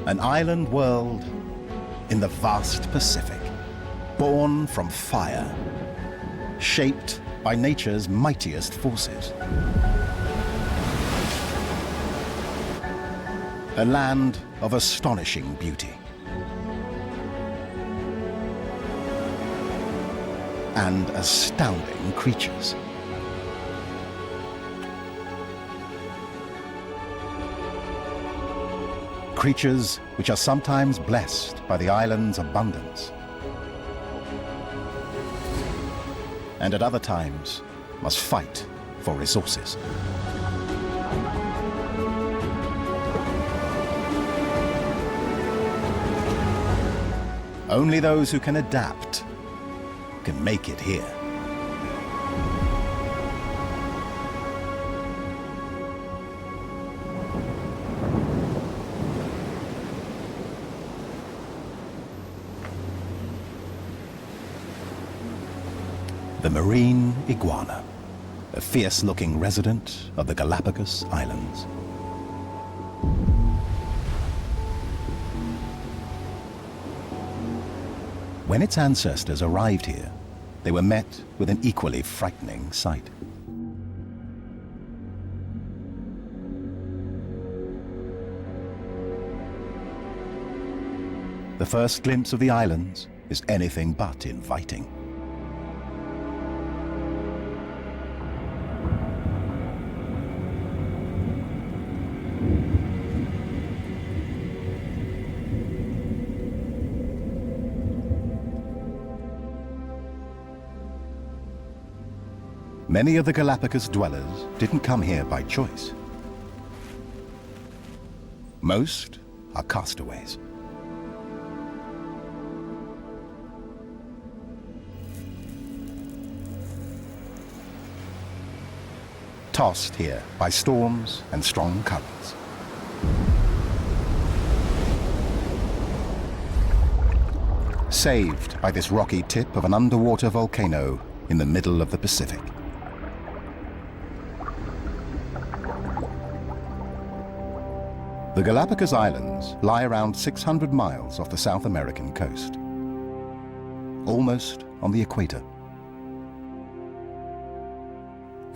An island world in the vast Pacific, born from fire, shaped by nature's mightiest forces. A land of astonishing beauty and astounding creatures. Creatures which are sometimes blessed by the island's abundance, and at other times must fight for resources. Only those who can adapt can make it here. The marine iguana, a fierce-looking resident of the Galapagos Islands. When its ancestors arrived here, they were met with an equally frightening sight. The first glimpse of the islands is anything but inviting. Many of the Galapagos dwellers didn't come here by choice. Most are castaways. Tossed here by storms and strong currents. Saved by this rocky tip of an underwater volcano in the middle of the Pacific. The Galapagos Islands lie around 600 miles off the South American coast, almost on the equator.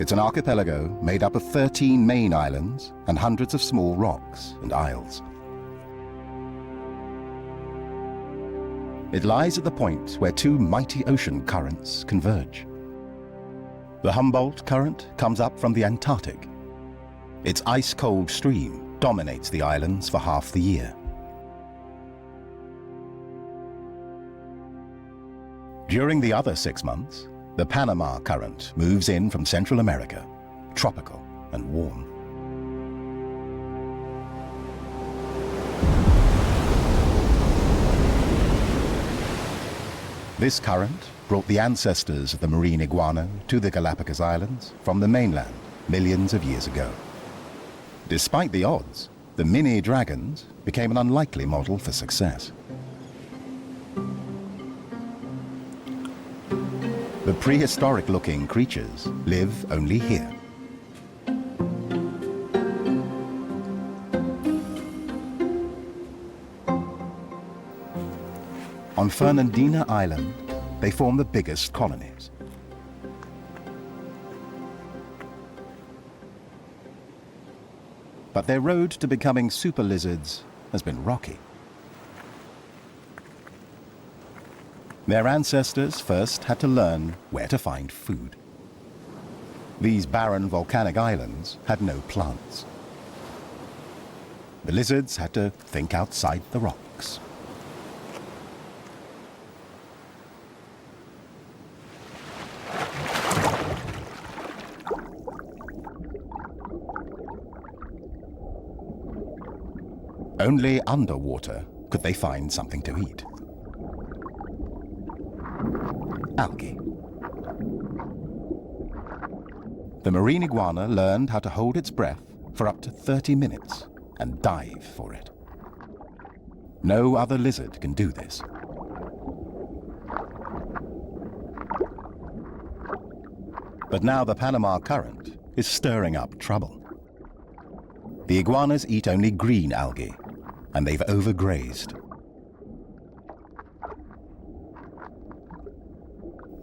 It's an archipelago made up of 13 main islands and hundreds of small rocks and isles. It lies at the point where two mighty ocean currents converge. The Humboldt Current comes up from the Antarctic. Its ice-cold stream dominates the islands for half the year. During the other 6 months, the Panama Current moves in from Central America, tropical and warm. This current brought the ancestors of the marine iguana to the Galapagos Islands from the mainland millions of years ago. Despite the odds, the mini dragons became an unlikely model for success. The prehistoric-looking creatures live only here. On Fernandina Island, they form the biggest colonies. But their road to becoming super lizards has been rocky. Their ancestors first had to learn where to find food. These barren volcanic islands had no plants. The lizards had to think outside the rocks. Only underwater could they find something to eat. Algae. The marine iguana learned how to hold its breath for up to 30 minutes and dive for it. No other lizard can do this. But now the Panama Current is stirring up trouble. The iguanas eat only green algae, and they've overgrazed.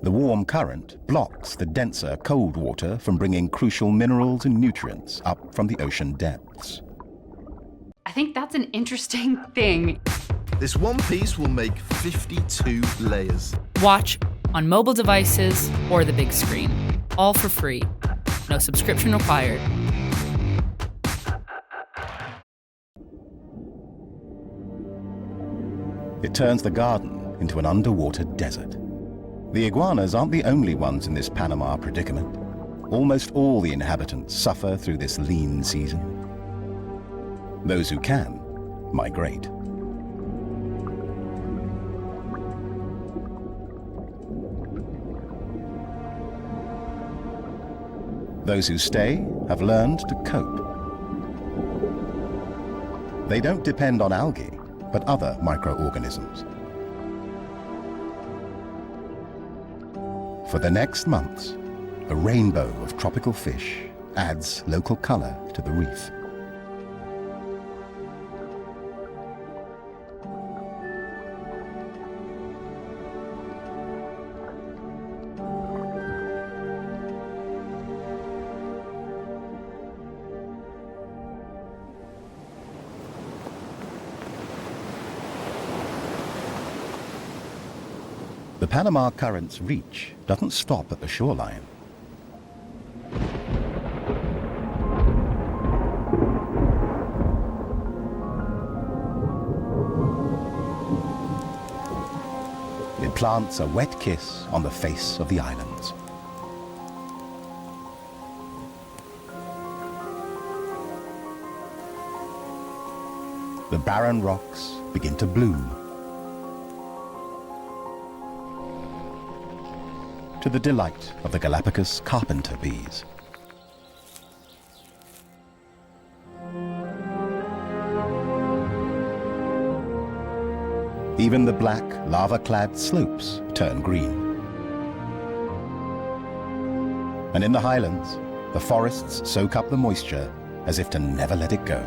The warm current blocks the denser cold water from bringing crucial minerals and nutrients up from the ocean depths. I think that's an interesting thing. This one piece will make 52 layers. Watch on mobile devices or the big screen, all for free. No subscription required. It turns the garden into an underwater desert. The iguanas aren't the only ones in this Panama predicament. Almost all the inhabitants suffer through this lean season. Those who can migrate. Those who stay have learned to cope. They don't depend on algae, but other microorganisms. For the next months, a rainbow of tropical fish adds local color to the reef. The Panama Current's reach doesn't stop at the shoreline. It plants a wet kiss on the face of the islands. The barren rocks begin to bloom. To the delight of the Galapagos carpenter bees. Even the black, lava-clad slopes turn green. And in the highlands, the forests soak up the moisture as if to never let it go.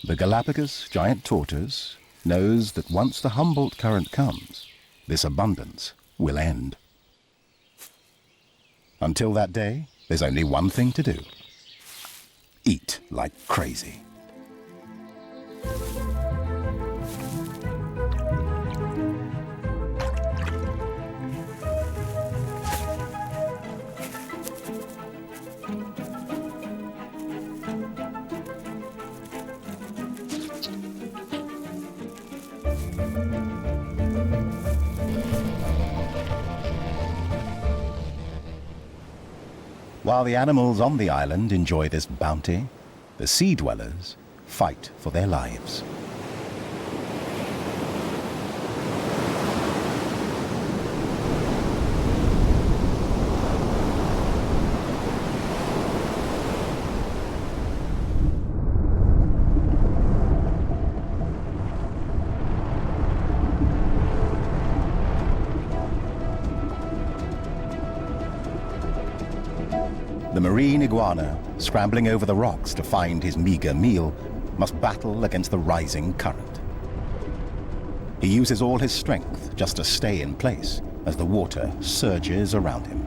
The Galapagos giant tortoise knows that once the Humboldt current comes, this abundance will end. Until that day, there's only one thing to do: eat like crazy. While the animals on the island enjoy this bounty, the sea dwellers fight for their lives. The marine iguana, scrambling over the rocks to find his meager meal, must battle against the rising current. He uses all his strength just to stay in place as the water surges around him.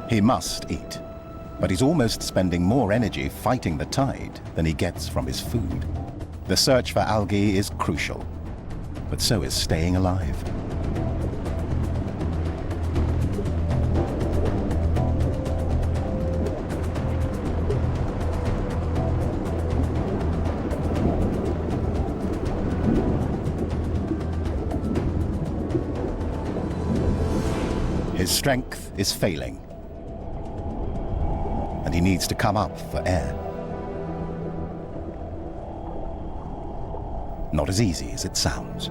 He must eat. But he's almost spending more energy fighting the tide than he gets from his food. The search for algae is crucial, but so is staying alive. His strength is failing, and he needs to come up for air. Not as easy as it sounds.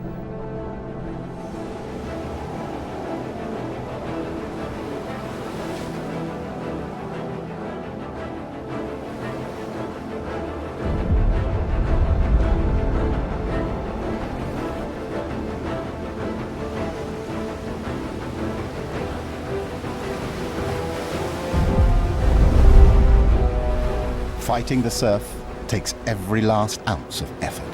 Fighting the surf takes every last ounce of effort.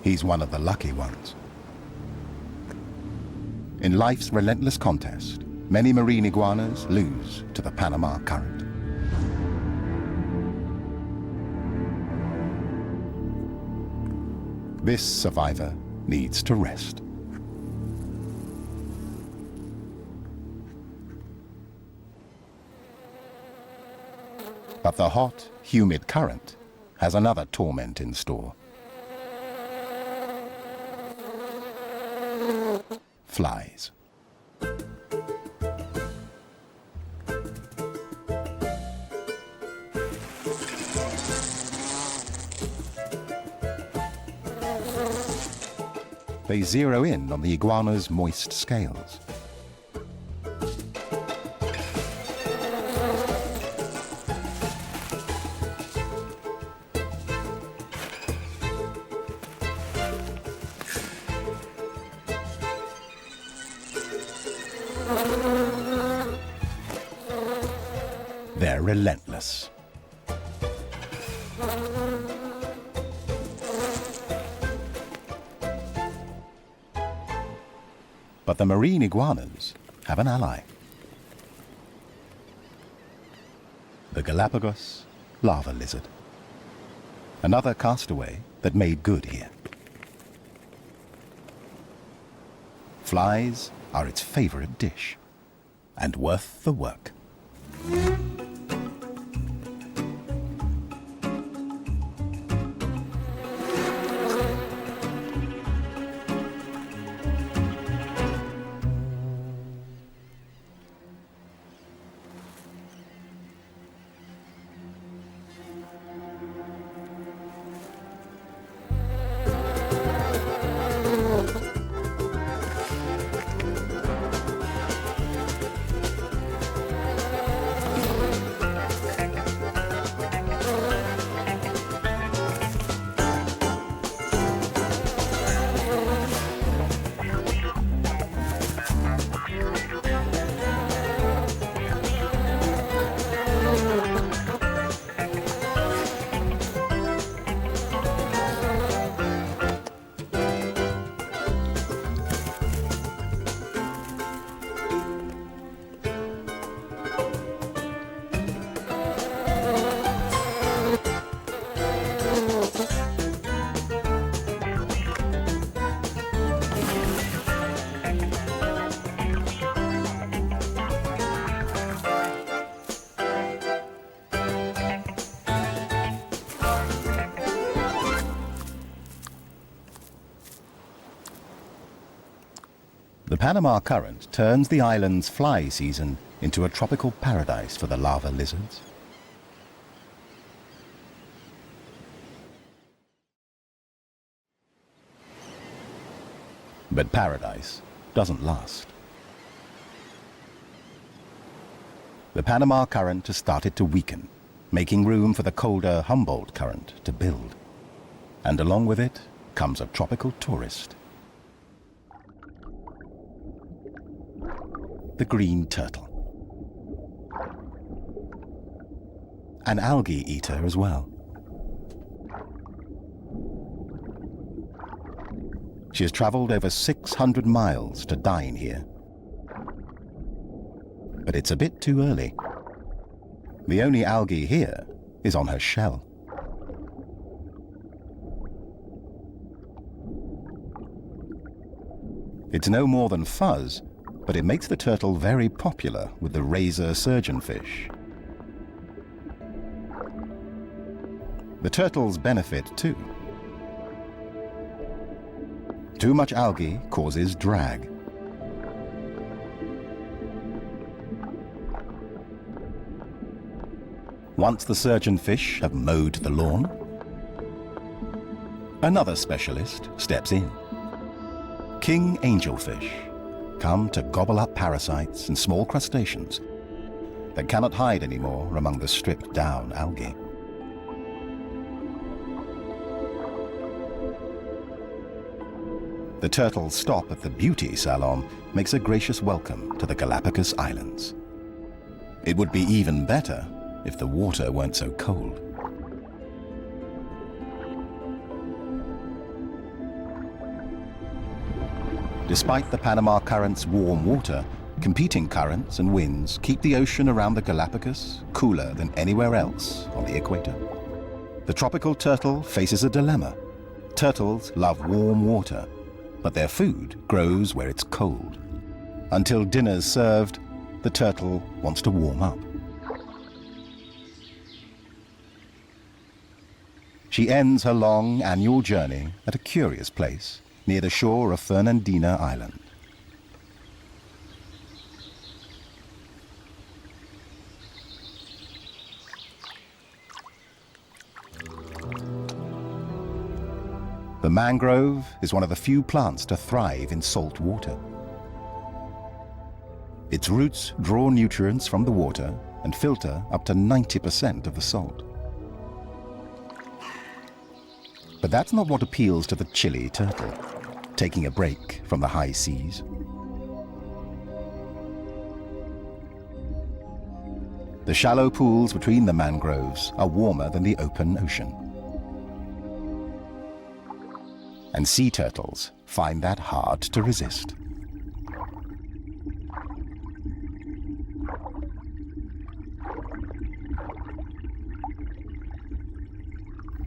He's one of the lucky ones. In life's relentless contest, many marine iguanas lose to the Panama Current. This survivor needs to rest. But the hot, humid current has another torment in store. Flies. They zero in on the iguana's moist scales. They're relentless. But the marine iguanas have an ally. The Galapagos lava lizard. Another castaway that made good here. Flies are its favorite dish, and worth the work. The Panama Current turns the island's fly season into a tropical paradise for the lava lizards. But paradise doesn't last. The Panama Current has started to weaken, making room for the colder Humboldt Current to build. And along with it comes a tropical tourist. The green turtle. An algae eater as well. She has traveled over 600 miles to dine here. But it's a bit too early. The only algae here is on her shell. It's no more than fuzz, but it makes the turtle very popular with the razor surgeonfish. The turtles benefit too. Too much algae causes drag. Once the surgeonfish have mowed the lawn, another specialist steps in. King angelfish come to gobble up parasites and small crustaceans that cannot hide anymore among the stripped down algae. The turtle's stop at the beauty salon makes a gracious welcome to the Galapagos Islands. It would be even better if the water weren't so cold. Despite the Panama Current's warm water, competing currents and winds keep the ocean around the Galapagos cooler than anywhere else on the equator. The tropical turtle faces a dilemma. Turtles love warm water, but their food grows where it's cold. Until dinner's served, the turtle wants to warm up. She ends her long annual journey at a curious place near the shore of Fernandina Island. The mangrove is one of the few plants to thrive in salt water. Its roots draw nutrients from the water and filter up to 90% of the salt. But that's not what appeals to the chilly turtle, taking a break from the high seas. The shallow pools between the mangroves are warmer than the open ocean. And sea turtles find that hard to resist.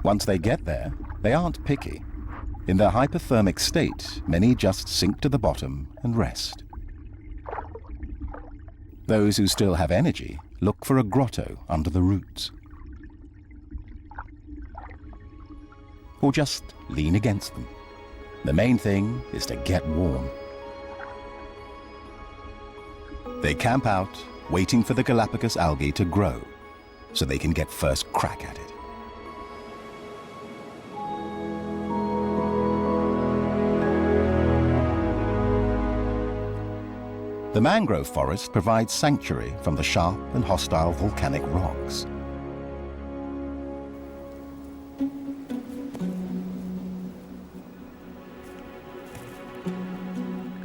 Once they get there, they aren't picky. In their hypothermic state, many just sink to the bottom and rest. Those who still have energy look for a grotto under the roots. Or just lean against them. The main thing is to get warm. They camp out, waiting for the Galapagos algae to grow, so they can get first crack at it. The mangrove forest provides sanctuary from the sharp and hostile volcanic rocks.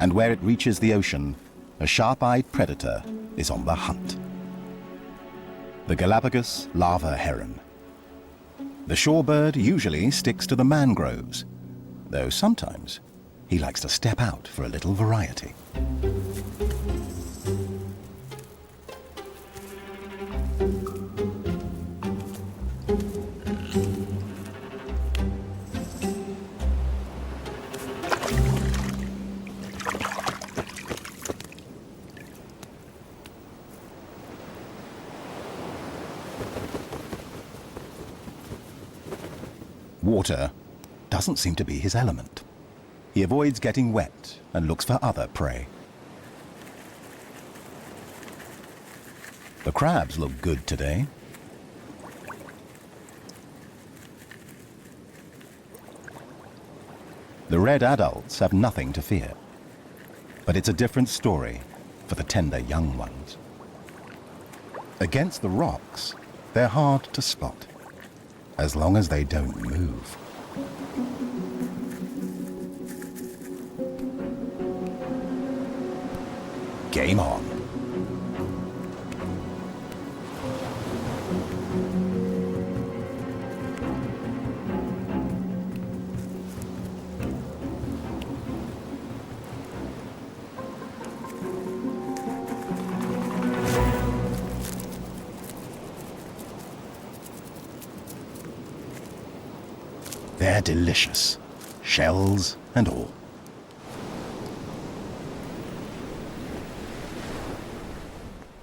And where it reaches the ocean, a sharp-eyed predator is on the hunt. The Galapagos lava heron. The shorebird usually sticks to the mangroves, though sometimes he likes to step out for a little variety. Water doesn't seem to be his element. He avoids getting wet and looks for other prey. The crabs look good today. The red adults have nothing to fear, but it's a different story for the tender young ones. Against the rocks, they're hard to spot, as long as they don't move. Game on. They're delicious, shells and all.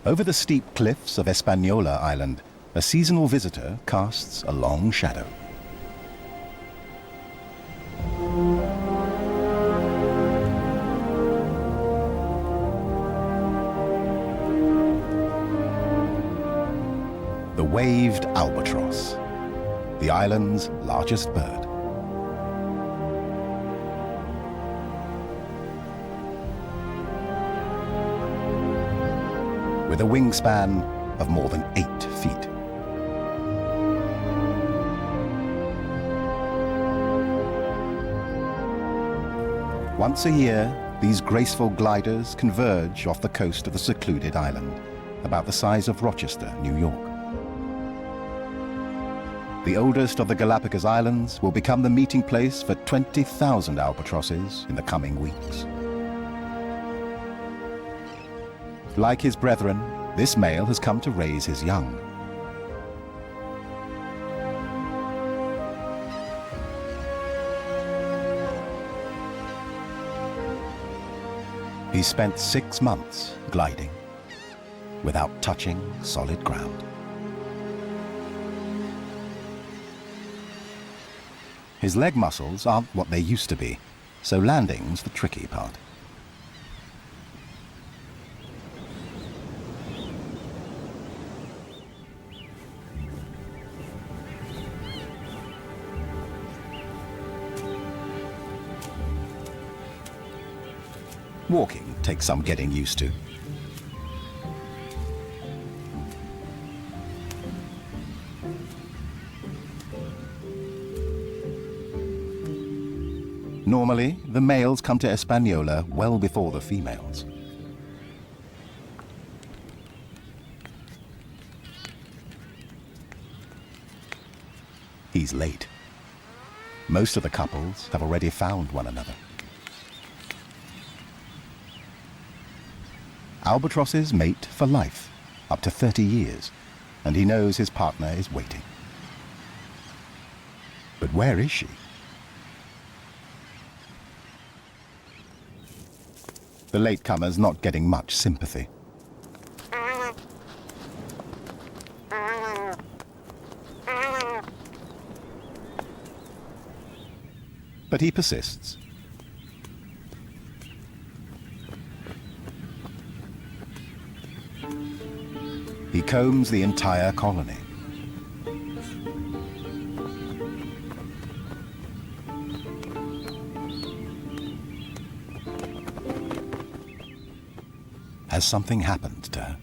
Over the steep cliffs of Hispaniola Island, a seasonal visitor casts a long shadow. The waved albatross, the island's largest bird. With a wingspan of more than 8 feet. Once a year, these graceful gliders converge off the coast of the secluded island, about the size of Rochester, New York. The oldest of the Galapagos Islands will become the meeting place for 20,000 albatrosses in the coming weeks. Like his brethren, this male has come to raise his young. He spent 6 months gliding without touching solid ground. His leg muscles aren't what they used to be, so landing's the tricky part. Walking takes some getting used to. Normally, the males come to Hispaniola well before the females. He's late. Most of the couples have already found one another. Albatrosses mate for life, up to 30 years, and he knows his partner is waiting. But where is she? The latecomer's not getting much sympathy. But he persists. He combs the entire colony. Has something happened to her?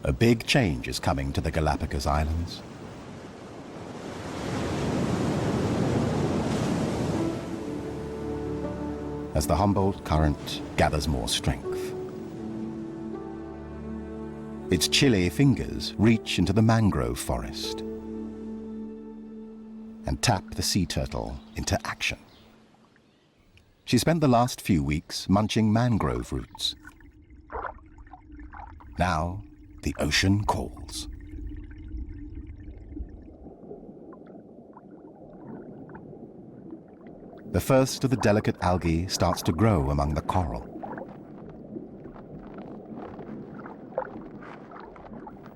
A big change is coming to the Galapagos Islands. As the Humboldt current gathers more strength. Its chilly fingers reach into the mangrove forest and tap the sea turtle into action. She spent the last few weeks munching mangrove roots. Now, the ocean calls. The first of the delicate algae starts to grow among the coral.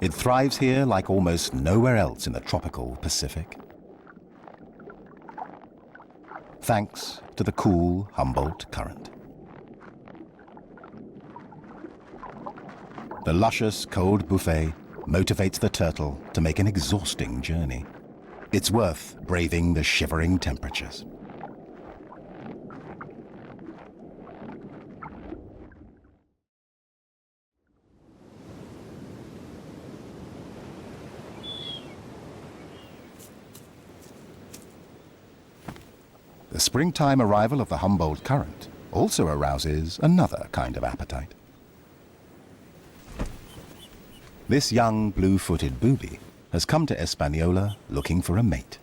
It thrives here like almost nowhere else in the tropical Pacific. Thanks to the cool Humboldt current. The luscious cold buffet motivates the turtle to make an exhausting journey. It's worth braving the shivering temperatures. The springtime arrival of the Humboldt current also arouses another kind of appetite. This young blue-footed booby has come to Hispaniola looking for a mate.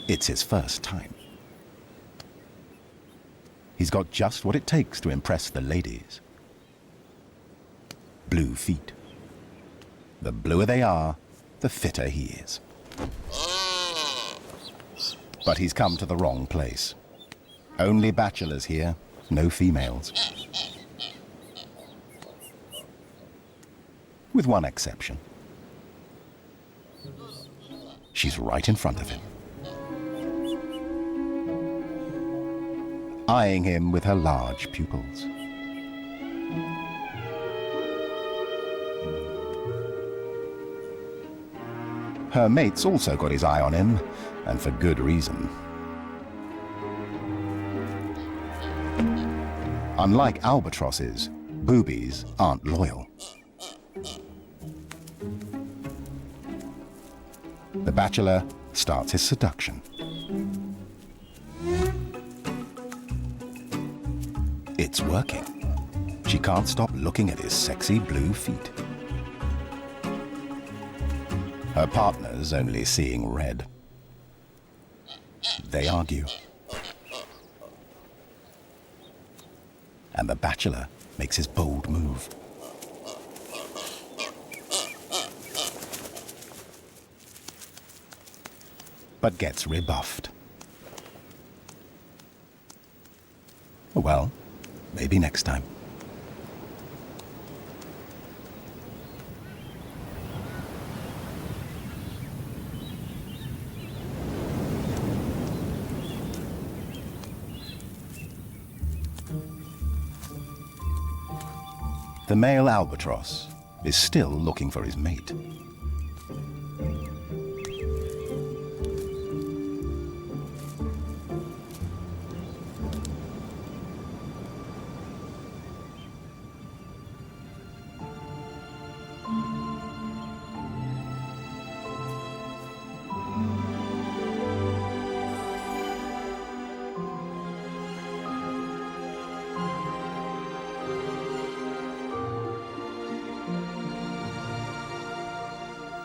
It's his first time. He's got just what it takes to impress the ladies. Blue feet. The bluer they are, the fitter he is. But he's come to the wrong place. Only bachelors here, no females. With one exception. She's right in front of him, eyeing him with her large pupils. Her mate's also got his eye on him, and for good reason. Unlike albatrosses, boobies aren't loyal. The bachelor starts his seduction. It's working. She can't stop looking at his sexy blue feet. Her partner's only seeing red. They argue. And the bachelor makes his bold move. But gets rebuffed. Well, maybe next time. The male albatross is still looking for his mate.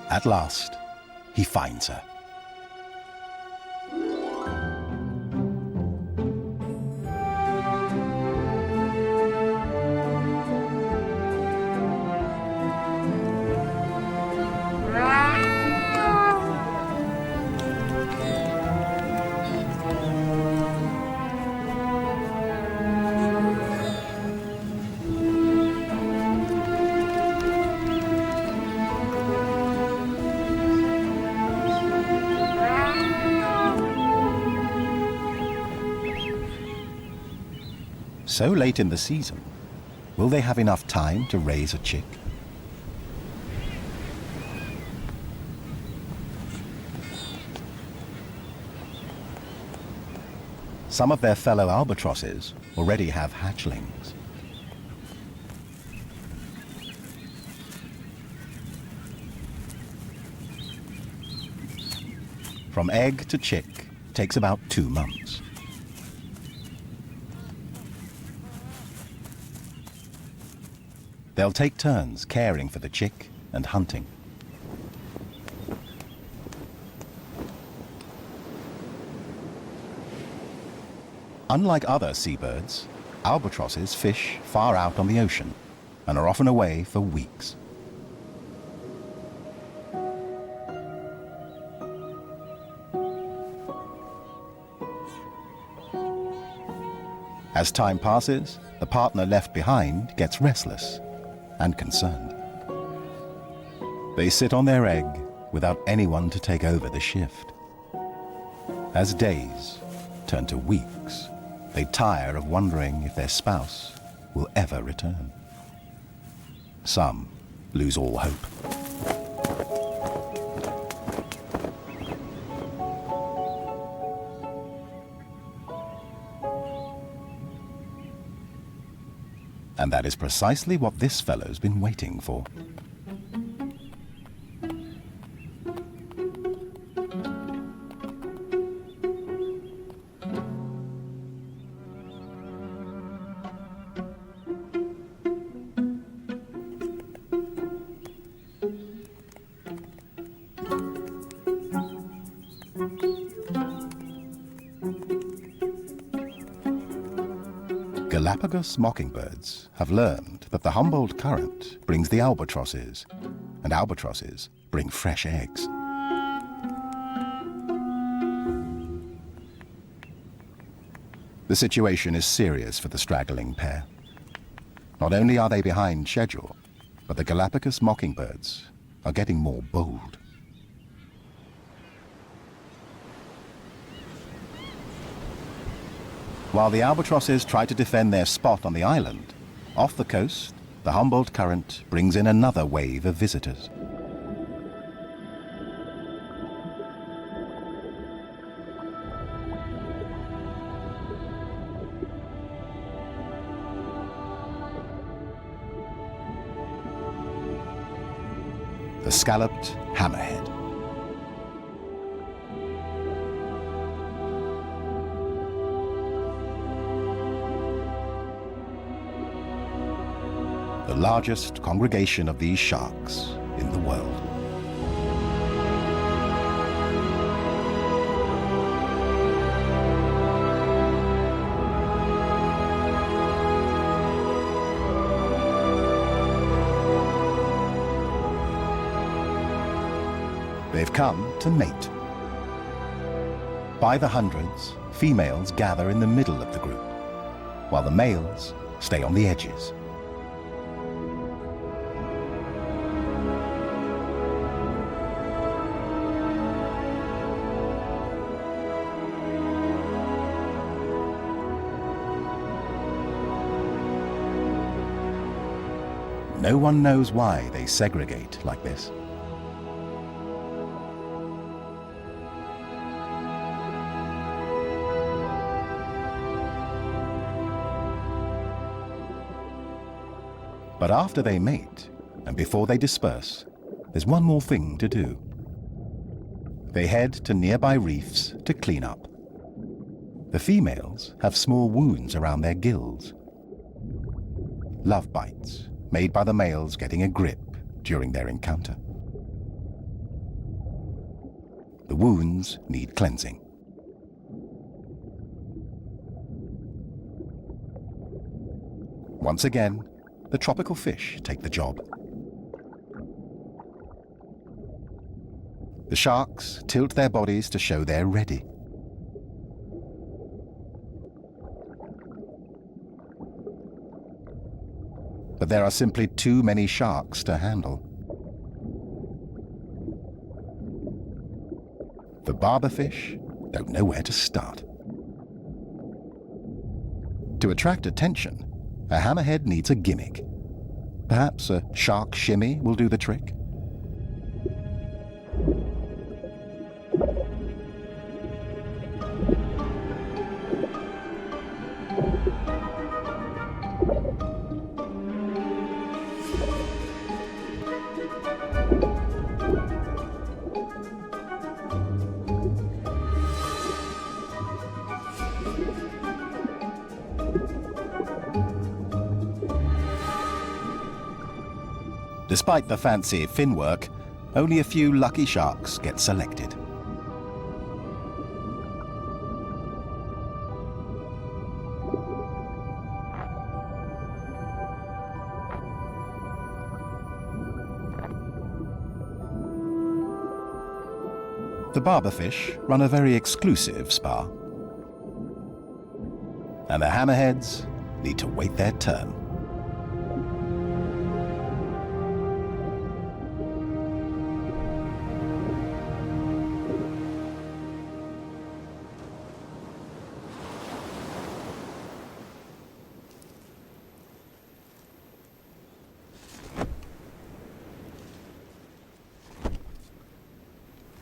At last, he finds her. So late in the season, will they have enough time to raise a chick? Some of their fellow albatrosses already have hatchlings. From egg to chick takes about 2 months. They'll take turns caring for the chick and hunting. Unlike other seabirds, albatrosses fish far out on the ocean and are often away for weeks. As time passes, the partner left behind gets restless and concerned. They sit on their egg without anyone to take over the shift. As days turn to weeks, they tire of wondering if their spouse will ever return. Some lose all hope. And that is precisely what this fellow's been waiting for. Galapagos mockingbirds have learned that the Humboldt Current brings the albatrosses, and albatrosses bring fresh eggs. The situation is serious for the straggling pair. Not only are they behind schedule, but the Galapagos mockingbirds are getting more bold. While the albatrosses try to defend their spot on the island, off the coast, the Humboldt Current brings in another wave of visitors. The scalloped hammerhead. The largest congregation of these sharks in the world. They've come to mate. By the hundreds, females gather in the middle of the group, while the males stay on the edges. No one knows why they segregate like this. But after they mate, and before they disperse, there's one more thing to do. They head to nearby reefs to clean up. The females have small wounds around their gills. Love bites, made by the males getting a grip during their encounter. The wounds need cleansing. Once again, the tropical fish take the job. The sharks tilt their bodies to show they're ready. But there are simply too many sharks to handle. The barberfish don't know where to start. To attract attention, a hammerhead needs a gimmick. Perhaps a shark shimmy will do the trick. Despite the fancy fin work, only a few lucky sharks get selected. The barberfish run a very exclusive spa, and the hammerheads need to wait their turn.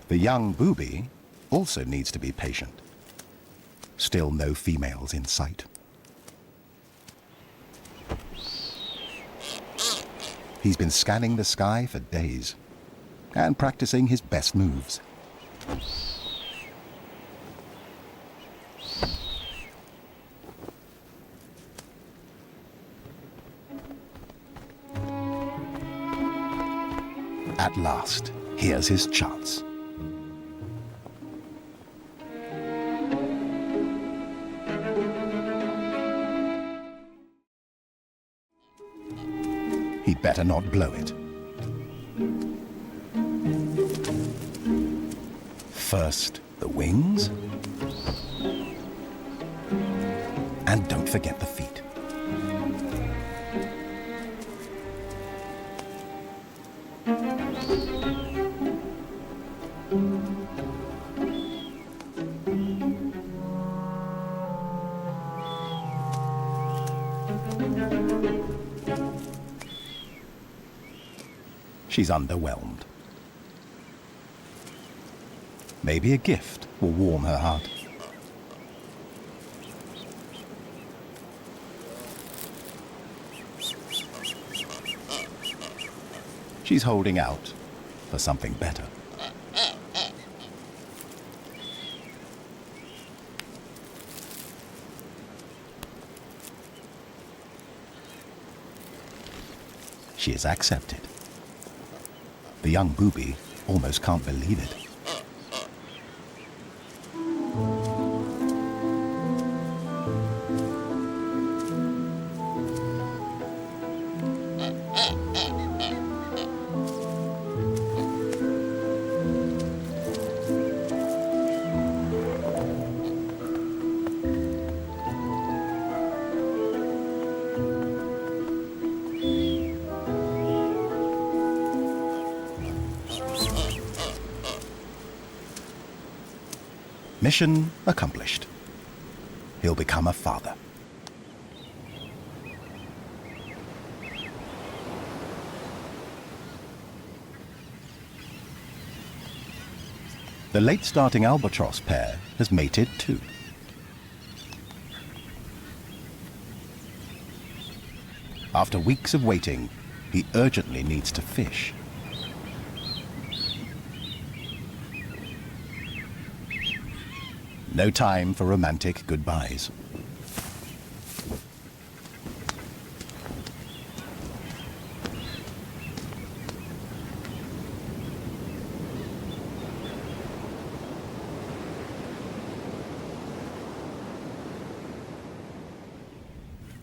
The young booby also needs to be patient. Still no females in sight. He's been scanning the sky for days and practicing his best moves. At last, here's his chance. he'd better not blow it. First, the wings. And don't forget the feet. She's underwhelmed. Maybe a gift will warm her heart. She's holding out for something better. She is accepted. The young booby almost can't believe it. Mission accomplished. He'll become a father. The late starting albatross pair has mated too. After weeks of waiting, he urgently needs to fish. No time for romantic goodbyes.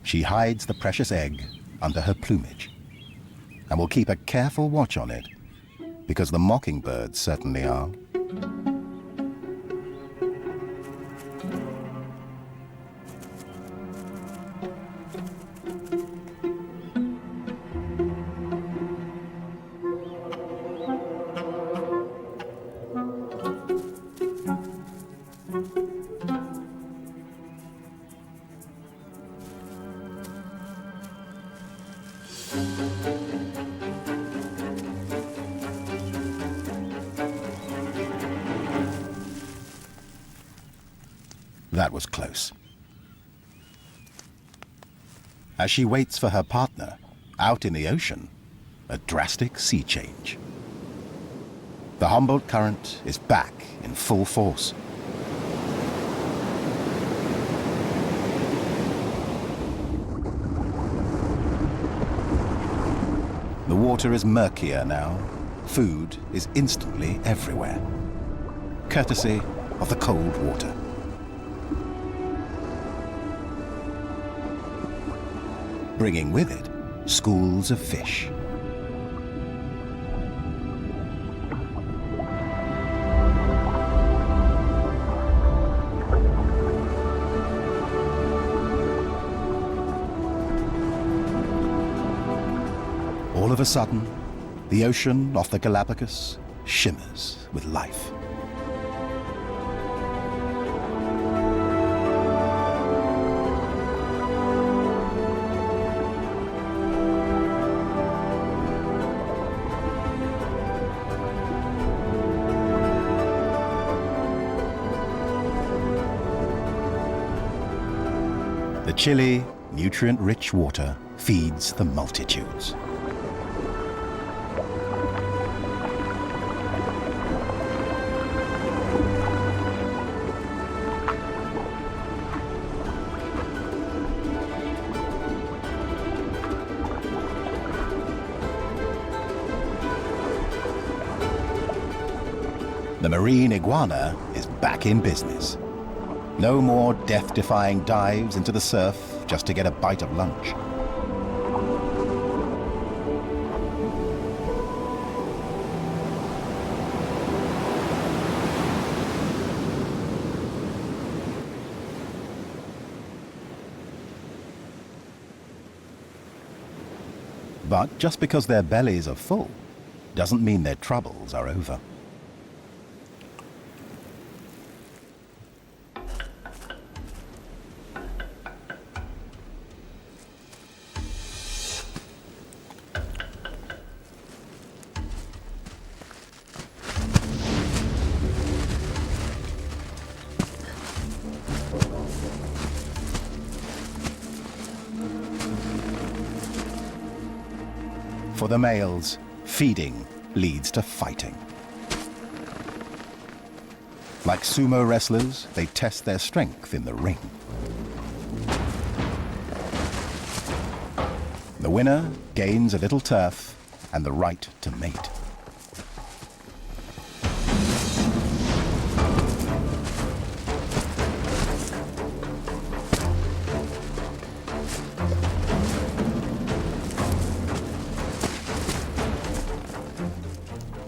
She hides the precious egg under her plumage and will keep a careful watch on it, because the mockingbirds certainly are. That was close. As she waits for her partner, out in the ocean, a drastic sea change. The Humboldt current is back in full force. The water is murkier now. Food is instantly everywhere, courtesy of the cold water. Bringing with it schools of fish. All of a sudden, the ocean off the Galapagos shimmers with life. The chilly, nutrient-rich water feeds the multitudes. The marine iguana is back in business. No more death-defying dives into the surf just to get a bite of lunch. But just because their bellies are full doesn't mean their troubles are over. For the males, feeding leads to fighting. Like sumo wrestlers, they test their strength in the ring. The winner gains a little turf and the right to mate.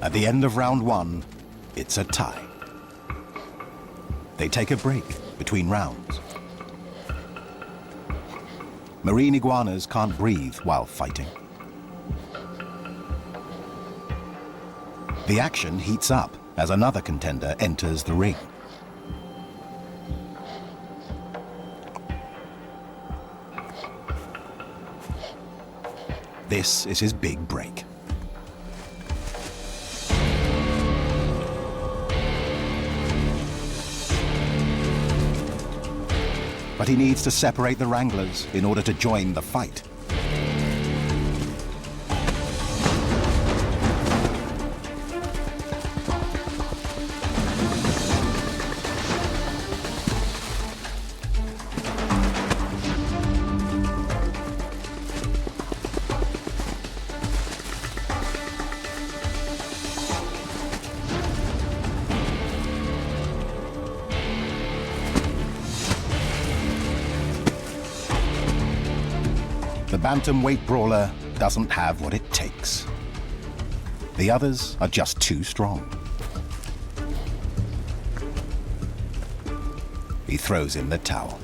At the end of round one, it's a tie. They take a break between rounds. Marine iguanas can't breathe while fighting. The action heats up as another contender enters the ring. This is his big break. But he needs to separate the wranglers in order to join the fight. The bantamweight brawler doesn't have what it takes. The others are just too strong. He throws in the towel.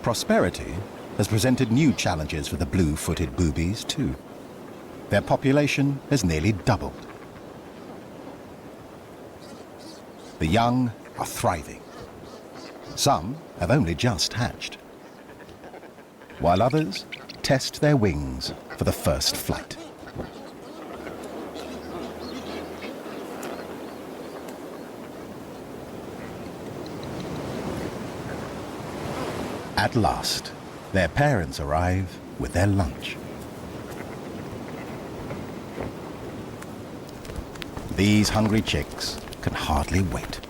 Prosperity has presented new challenges for the blue-footed boobies too. Their population has nearly doubled. The young are thriving. Some have only just hatched, while others test their wings for the first flight. At last, their parents arrive with their lunch. These hungry chicks can hardly wait.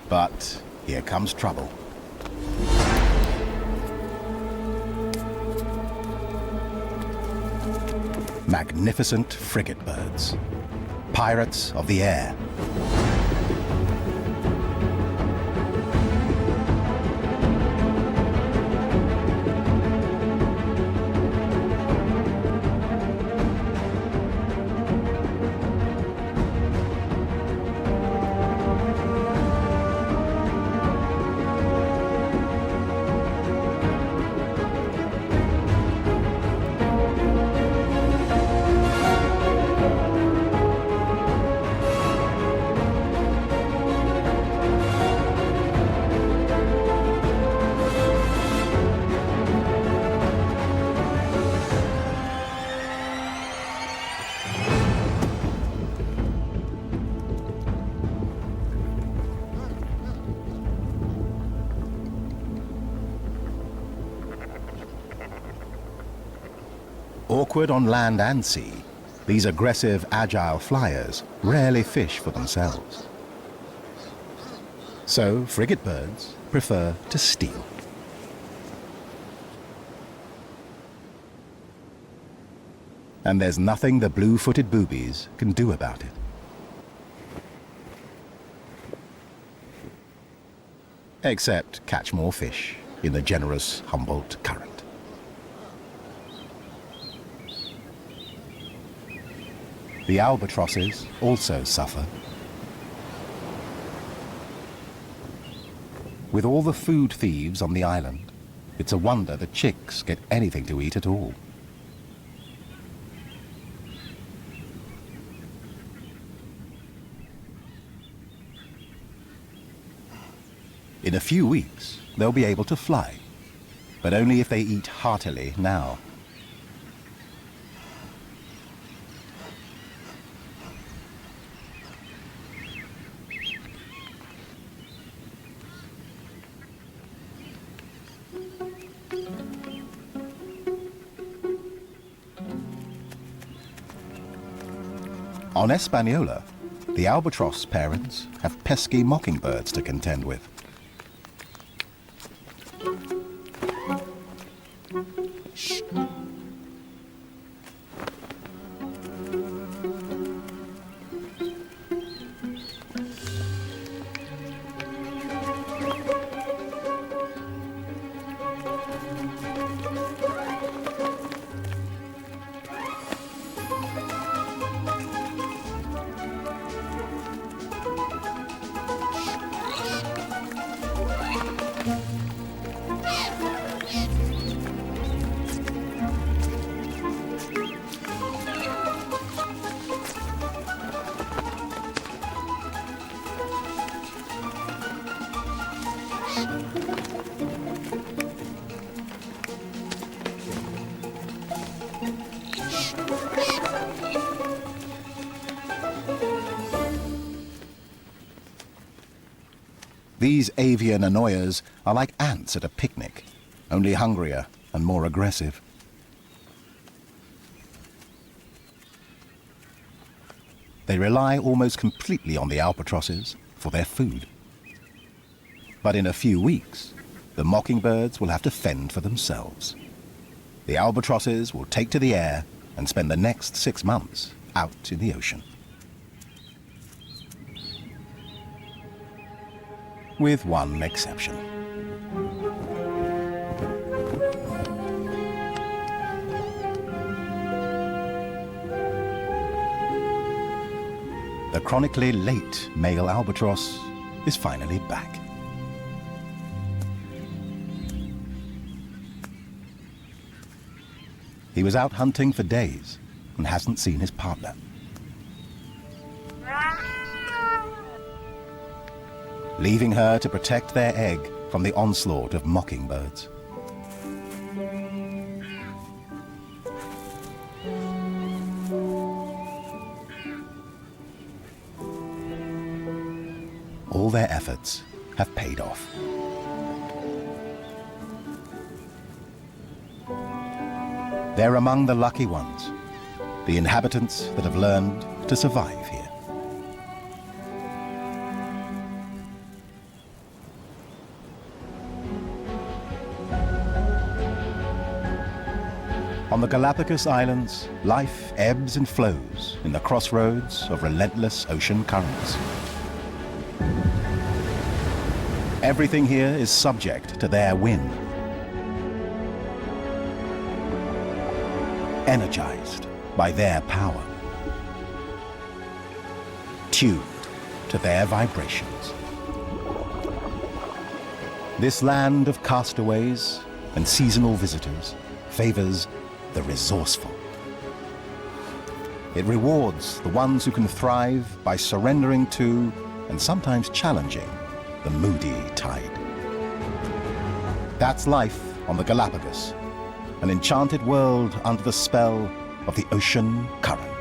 But here comes trouble. Magnificent frigate birds, pirates of the air. Awkward on land and sea, these aggressive, agile flyers rarely fish for themselves. So frigate birds prefer to steal. And there's nothing the blue-footed boobies can do about it. Except catch more fish in the generous Humboldt current. The albatrosses also suffer. With all the food thieves on the island, it's a wonder the chicks get anything to eat at all. In a few weeks, they'll be able to fly, but only if they eat heartily now. On Hispaniola, the albatross parents have pesky mockingbirds to contend with. These avian annoyers are like ants at a picnic, only hungrier and more aggressive. They rely almost completely on the albatrosses for their food. But in a few weeks, the mockingbirds will have to fend for themselves. The albatrosses will take to the air and spend the next 6 months out in the ocean. With one exception. The chronically late male albatross is finally back. He was out hunting for days and hasn't seen his partner. Leaving her to protect their egg from the onslaught of mockingbirds. All their efforts have paid off. They're among the lucky ones, the inhabitants that have learned to survive here. On the Galapagos Islands, life ebbs and flows in the crossroads of relentless ocean currents. Everything here is subject to their whim. Energized by their power. Tuned to their vibrations. This land of castaways and seasonal visitors favors the resourceful. It rewards the ones who can thrive by surrendering to, and sometimes challenging, the moody tide. That's life on the Galapagos, an enchanted world under the spell of the ocean current.